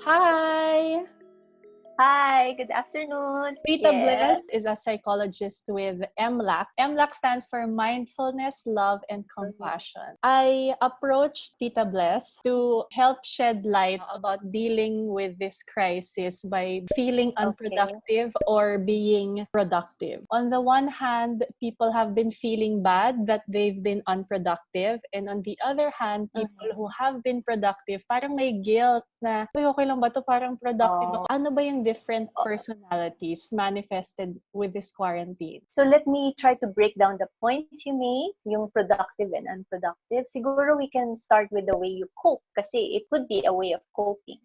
Hi! Hi, good afternoon. Tita Yes. Blessed is a psychologist with MLAC. MLAC stands for Mindfulness, Love, and Compassion. I approached Tita Blessed to help shed light about dealing with this crisis by feeling unproductive or being productive. On the one hand, people have been feeling bad that they've been unproductive, and on the other hand, people who have been productive, parang may guilt na, "Uy, okay lang ba to? Parang productive ako." Ano ba yung different personalities manifested with this quarantine? So let me try to break down the points you made, yung productive and unproductive. Siguro we can start with the way you cope kasi it could be a way of coping.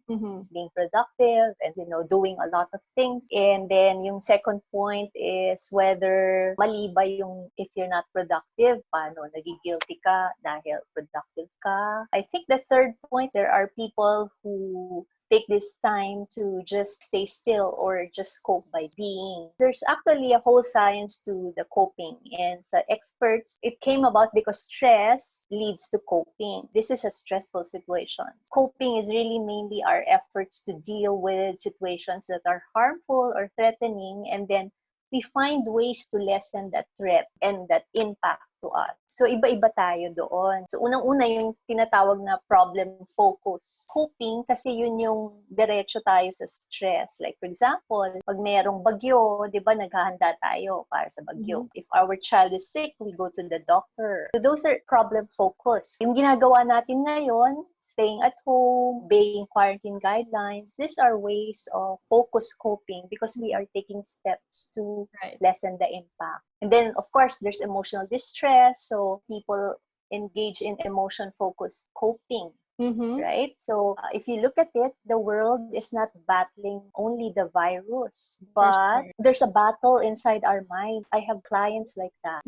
Being productive and, doing a lot of things. And then yung second point is whether mali ba yung if you're not productive, paano nagigilty ka dahil productive ka. I think the third point, there are people who take this time to just stay still or just cope by being. There's actually a whole science to the coping, and sa experts, it came about because stress leads to coping. This is a stressful situation. Coping is really mainly our efforts to deal with situations that are harmful or threatening, and then we find ways to lessen that threat and that impact to us. So, iba-iba tayo doon. So, unang-una yung tinatawag na problem focus. Coping, kasi yun yung diretso tayo sa stress. Like, for example, pag mayroong bagyo, di ba, naghahanda tayo para sa bagyo. If our child is sick, we go to the doctor. So, those are problem focus. Yung ginagawa natin ngayon, staying at home, obeying quarantine guidelines, these are ways of focus coping because we are taking steps to lessen the impact. And then, of course, there's emotional distress. So people engage in emotion-focused coping. Right? So if you look at it, the world is not battling only the virus, but there's a battle inside our mind. I have clients like that.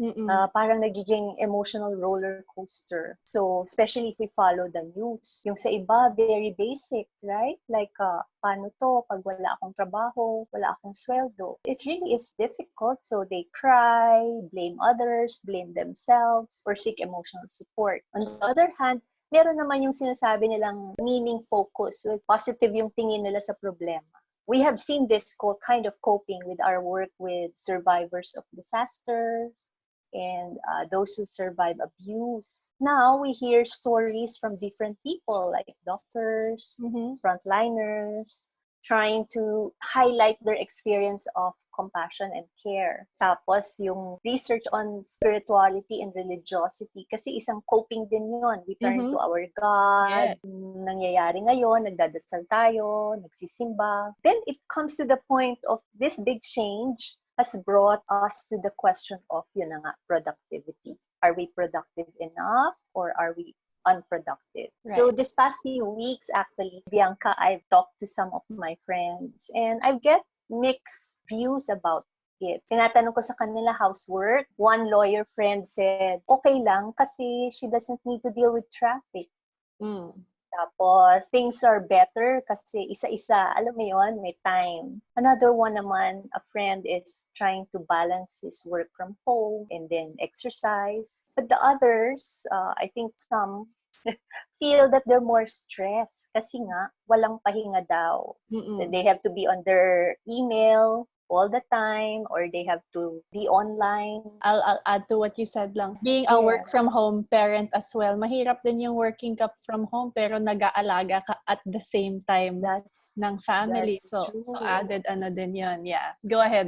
Parang nagiging emotional roller coaster. So especially if we follow the news. Yung sa iba, very basic, right? Like, paano to pag wala akong trabaho, wala akong sweldo? It really is difficult. So they cry, blame others, blame themselves, or seek emotional support. On the other hand, meron naman yung sinasabi nilang meaning focus, with positive yung tingin nila sa problema. We have seen this kind of coping with our work with survivors of disasters and those who survive abuse. Now, we hear stories from different people like doctors, frontliners, trying to highlight their experience of compassion and care. Tapos, yung research on spirituality and religiosity, kasi isang coping din yun. We turn to our God. Nangyayari ngayon, nagdadasal tayo, nagsisimba. Then, it comes to the point of this big change has brought us to the question of, yun na nga, productivity. Are we productive enough or are we unproductive? So this past few weeks, actually, Bianca, I've talked to some of my friends and I get mixed views about it. Tinatanong ko sa kanila housework. One lawyer friend said, okay lang kasi she doesn't need to deal with traffic. Tapos, things are better kasi isa-isa, alam mo yun, may time. Another one naman, a friend is trying to balance his work from home and then exercise. But the others, I think some feel that they're more stressed kasi nga, walang pahinga daw. They have to be on their email all the time or they have to be online. I'll add to what you said lang. Being a work from home parent as well, mahirap din yung working ka from home pero nag-aalaga ka at the same time ng family. So added din yun. Yeah. Go ahead.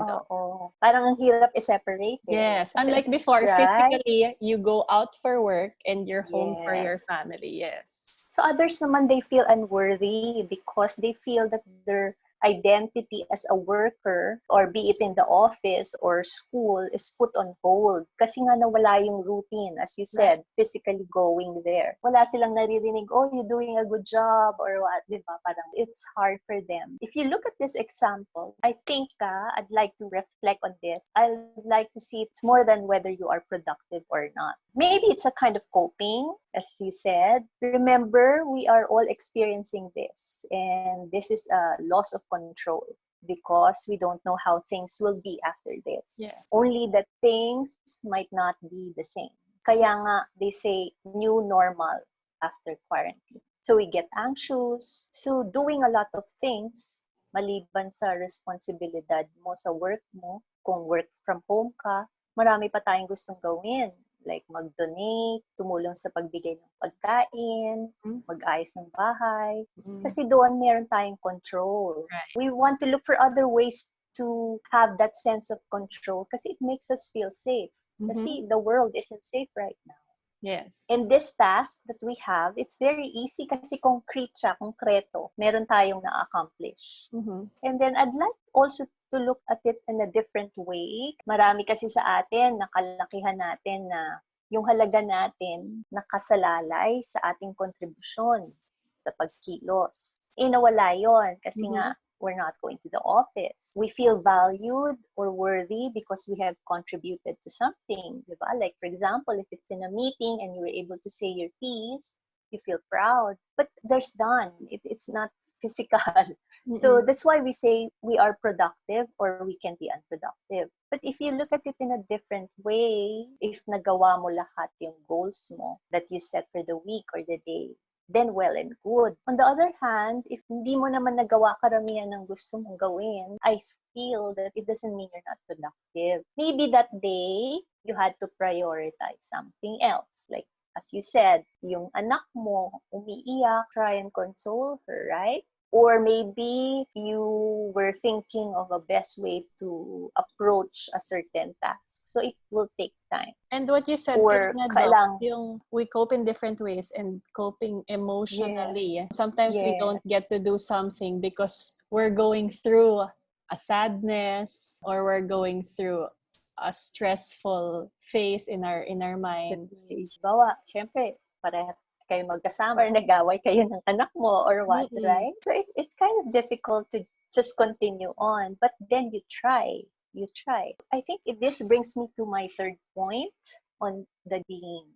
Parang ang hirap i-separate. Yes. Unlike before, physically, you go out for work and you're home for your family. Yes. So others naman, they feel unworthy because they feel that their identity as a worker or be it in the office or school is put on hold kasi nga nawala yung routine, as you said, physically going there. Wala silang naririnig, oh, you're doing a good job or what, di ba? Parang it's hard for them. If you look at this example, I think I'd like to reflect on this. I'd like to see it's more than whether you are productive or not. Maybe it's a kind of coping, as you said. Remember, we are all experiencing this, and this is a loss of control because we don't know how things will be after this. Only that things might not be the same. Kaya nga, they say new normal after quarantine. So we get anxious. So doing a lot of things, maliban sa responsibilidad mo sa work mo, kung work from home ka, marami pa tayong gustong gawin. Like mag-donate, tumulong sa pagbigay ng pagkain, mag-ayos ng bahay. Kasi doon meron tayong control. Right. We want to look for other ways to have that sense of control kasi it makes us feel safe. Kasi the world isn't safe right now. Yes. And this task that we have, it's very easy kasi concrete siya, konkreto. Meron tayong na-accomplish. And then I'd like also to look at it in a different way. Marami kasi sa atin, nakalakihan natin na yung halaga natin nakasalalay sa ating kontribusyon sa pagkilos. Nawala yun kasi nga we're not going to the office. We feel valued or worthy because we have contributed to something. Diba? Like, for example, if it's in a meeting and you were able to say your piece, you feel proud. But there's done. It's not physical. So that's why we say we are productive or we can be unproductive. But if you look at it in a different way, if nagawa mo lahat yung goals mo that you set for the week or the day, then well and good. On the other hand, if hindi mo naman nagawa karamihan ng gusto mong gawin, I feel that it doesn't mean you're not productive. Maybe that day, you had to prioritize something else. Like, as you said, yung anak mo umiiyak, try and console her, right? Or maybe you were thinking of a best way to approach a certain task. So it will take time. And what you said, Or yung we cope in different ways and coping emotionally. Yes. Sometimes we don't get to do something because we're going through a sadness or we're going through a stressful phase in our minds. Bawa, syempre, pareha kayo magkasama or nag-away kayo ng anak mo or what, right? So it's kind of difficult to just continue on, but then you try. I think this brings me to my third point on the being.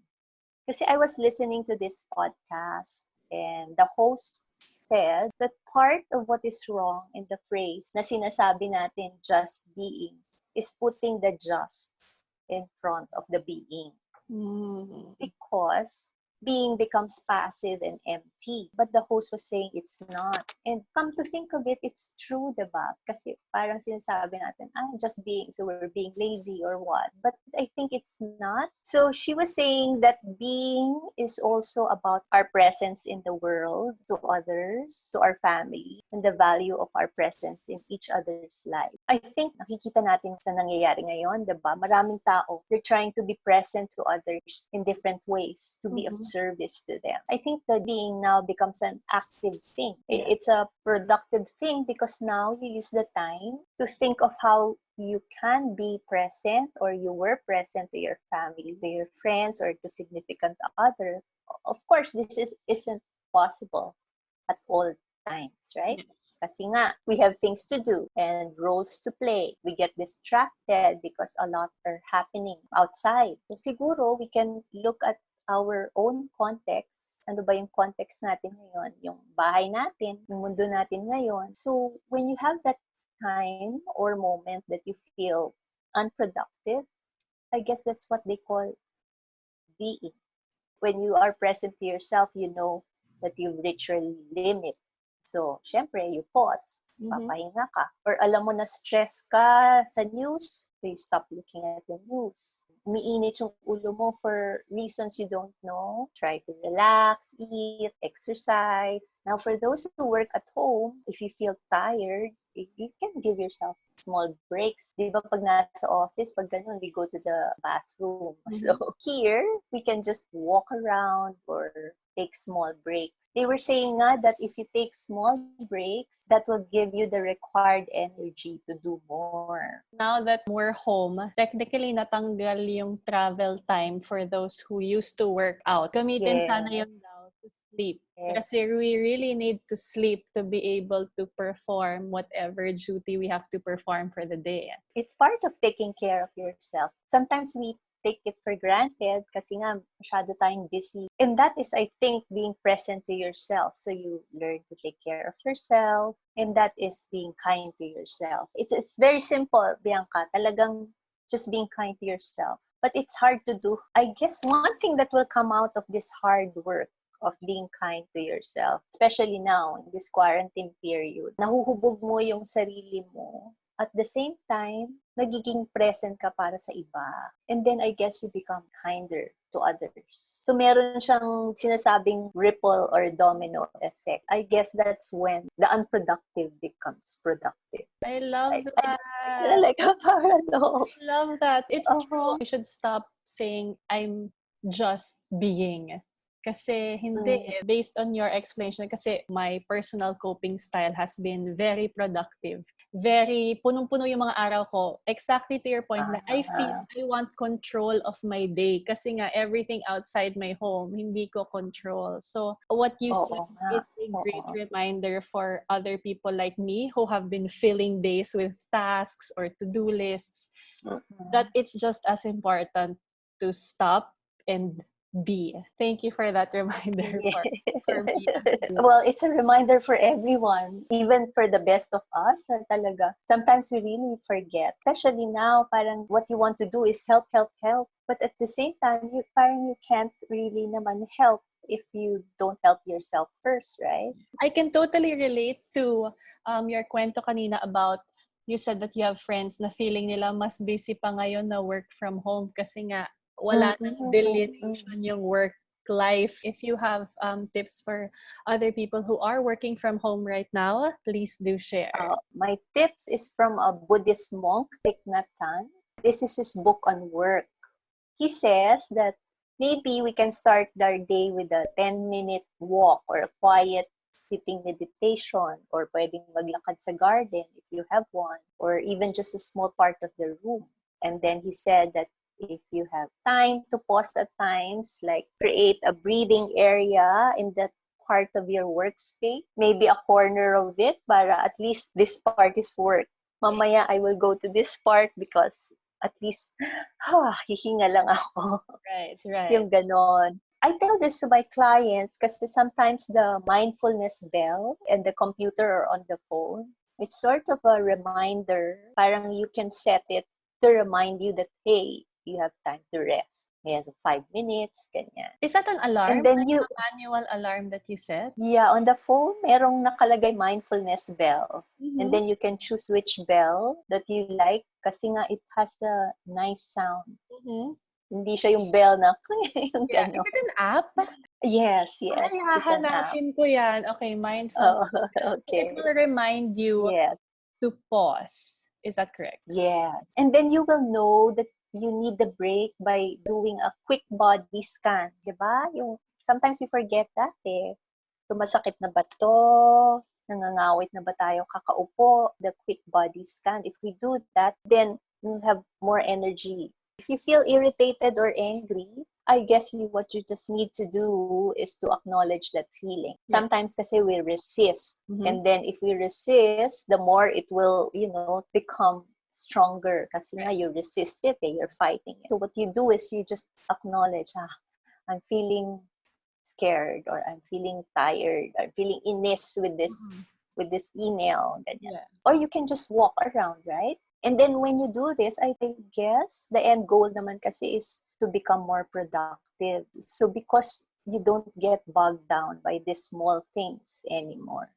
Kasi I was listening to this podcast and the host said that part of what is wrong in the phrase na sinasabi natin just being is putting the just in front of the being. Because being becomes passive and empty. But the host was saying it's not. And come to think of it, it's true, diba? Kasi parang sinasabi natin, just being, so we're being lazy or what. But I think it's not. So she was saying that being is also about our presence in the world, to others, to our family, and the value of our presence in each other's life. I think nakikita natin sa nangyayari ngayon, diba? Maraming tao, they're trying to be present to others in different ways, to be of service to them. I think that being now becomes an active thing. It's a productive thing because now you use the time to think of how you can be present or you were present to your family, to your friends, or to significant other. Of course, this isn't possible at all times, right? Yes. Kasi nga, we have things to do and roles to play. We get distracted because a lot are happening outside. So siguro, we can look at our own context. Ano ba yung context natin ngayon? Yung bahay natin, yung mundo natin ngayon. So, when you have that time or moment that you feel unproductive, I guess that's what they call being. When you are present to yourself, you know that you've reached your limit. So, syempre, you pause. Papahinga ka. Or alam mo na stress ka sa news, so you stop looking at the news. Umiinit yung ulo mo for reasons you don't know. Try to relax, eat, exercise. Now, for those who work at home, if you feel tired, you can give yourself small breaks. Di ba pag nasa office, pag ganun, we go to the bathroom. So here, we can just walk around or take small breaks. They were saying nga that if you take small breaks, that will give you the required energy to do more. Now that we're home, technically natanggal yung travel time for those who used to work out. Gamitin sana yun daw to sleep. Kasi we really need to sleep to be able to perform whatever duty we have to perform for the day. It's part of taking care of yourself. Sometimes we take it for granted kasi nga masyado tayong busy. And that is, I think, being present to yourself. So you learn to take care of yourself, and that is being kind to yourself. It's very simple, Bianca. Talagang just being kind to yourself. But it's hard to do. I guess one thing that will come out of this hard work of being kind to yourself. Especially now, in this quarantine period. Nahuhubog mo yung sarili mo. At the same time, nagiging present ka para sa iba. And then I guess you become kinder to others. So meron siyang sinasabing ripple or domino effect. I guess that's when the unproductive becomes productive. I love that. Like a paradox. I love that. It's true. We should stop saying, I'm just being. Kasi hindi based on your explanation, kasi my personal coping style has been very productive. Very, punong-puno yung mga araw ko. Exactly to your point na I feel I want control of my day. Kasi nga, everything outside my home, hindi ko control. So, what you said is a great reminder for other people like me who have been filling days with tasks or to-do lists, that it's just as important to stop and be. Thank you for that reminder for me. Well, it's a reminder for everyone, even for the best of us, na talaga. Sometimes we really forget. Especially now, parang what you want to do is help. But at the same time, you can't really naman help if you don't help yourself first, right? I can totally relate to your kwento kanina about you said that you have friends na feeling nila mas busy pa ngayon na work from home kasi nga wala nang delineation yung work life. If you have tips for other people who are working from home right now, please do share. My tips is from a Buddhist monk, Thich Nhat. This is his book on work. He says that maybe we can start our day with a 10-minute walk or a quiet sitting meditation, or pwedeng maglakad sa garden if you have one, or even just a small part of the room. And then he said that if you have time to pause at times, like create a breathing area in that part of your workspace, maybe a corner of it, para at least this part is work. Mamaya I will go to this part because at least, hihinga lang ako. Right. Yung ganon. I tell this to my clients kasi sometimes the mindfulness bell and the computer or on the phone, it's sort of a reminder. Parang you can set it to remind you that, hey, you have time to rest. May 5 minutes, ganyan. Is that an alarm? And then like a manual alarm that you set? Yeah, on the phone, merong nakalagay mindfulness bell. And then you can choose which bell that you like kasi nga it has a nice sound. Hindi siya yung bell na yung gano'n. Is it an app? Yes. Ay, hahanapin ko yan. Okay, mindfulness. Okay. It will remind you to pause. Is that correct? Yes. And then you will know that you need the break by doing a quick body scan. Diba? Sometimes you forget that Tumasakit na ba to? Nangangawit na ba tayo kakaupo? The quick body scan. If we do that, then you'll have more energy. If you feel irritated or angry, I guess what you just need to do is to acknowledge that feeling. Sometimes kasi we resist. And then if we resist, the more it will, become stronger kasi nga you resist it, you're fighting it. So what you do is you just acknowledge, I'm feeling scared, or I'm feeling tired, I'm feeling inis with this email. Or you can just walk around, right? And then when you do this, I guess the end goal naman kasi is to become more productive. So because you don't get bogged down by these small things anymore.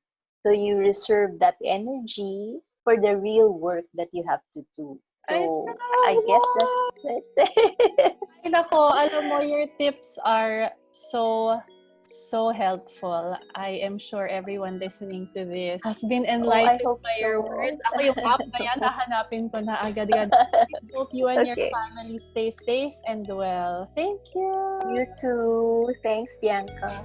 So you reserve that energy for the real work that you have to do. So I guess that's it. Ay, nako, alam mo, your tips are so helpful. I am sure everyone listening to this has been enlightened by your words. Ako yung app na yan, hahanapin ko na agad-agad. I hope you and your family stay safe and well. Thank you. You too. Thanks, Bianca.